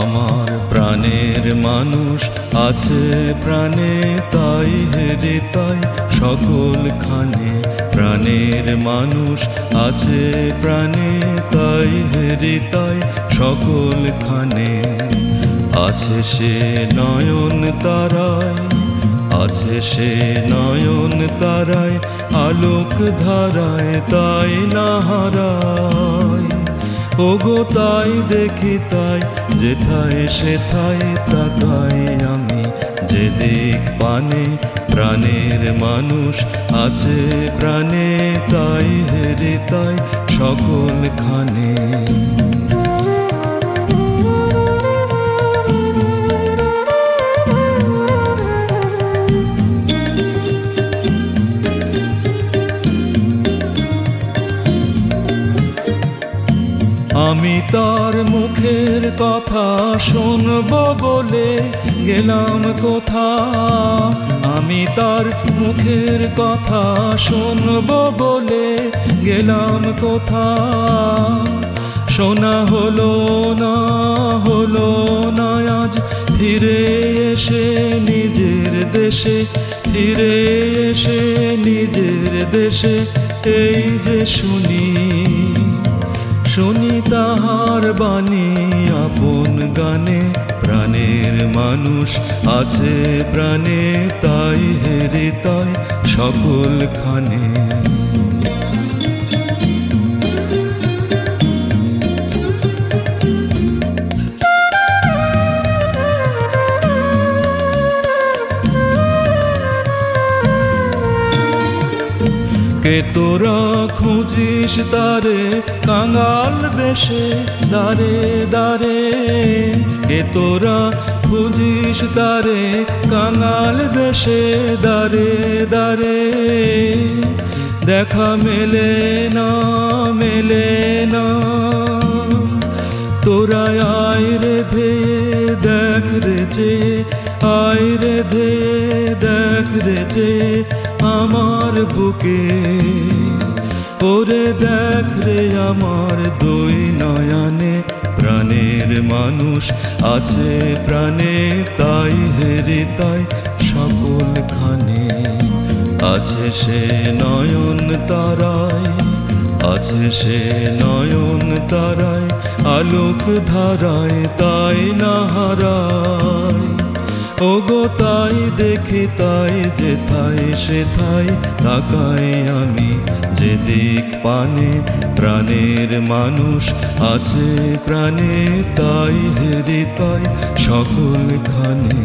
আমার প্রাণের মানুষ আছে প্রাণে, তাই হেরে তাই সকলখানে। প্রাণের মানুষ আছে প্রাণে, তাই হেরে তাই সকলখানে। আছে সে নয়ন তারায়, আছে সে নয়ন তারায়, আলোক ধারায় তাই না হারায়। ওগো তাই দেখি তাই যেথায় সেথায় তাকাই আমি, যেদিক পানে। প্রাণের মানুষ আছে প্রাণে, তাই হেরে তাই সকলখানে। আমি তার মুখের কথা শুনব বলে গেলাম কোথা। আমি তার মুখের কথা শুনব বলে গেলাম কোথা। শোনা হলো না আজ ফিরে এসে নিজের দেশে, ফিরে এসে নিজের দেশে। এই যে শুনি তাহার বাণী আপন গানে। প্রাণের মানুষ আছে প্রাণে, তাই হেরে তাই সকলখানে। কে তোরা খুঁজিস তারে কাঙাল বেশে দারে দারে। কে তোরা খুঁজিস তারে কাঙাল বেশে দারে দারে। দেখা মেলে না তোরা আয় রে ধেয়ে দেখ রে যে, আয় রে ধেয়ে দেখ রে যে আমার বুকে। ওরে দেখ রে আমার দুই নয়নে। প্রাণের মানুষ আছে প্রাণে, তাই হেরে তাই সকলখানে। আছে সে নয়ন তারায়, আছে সে নয়ন তারায়, আলোক ধারায় তাই না হারায়। ওগো তাই দেখি তাই যেথায় সেথায় তাকাই আমি, যেদিক পানে। প্রাণের মানুষ আছে প্রাণে, তাই হেরে তাই সকলখানে।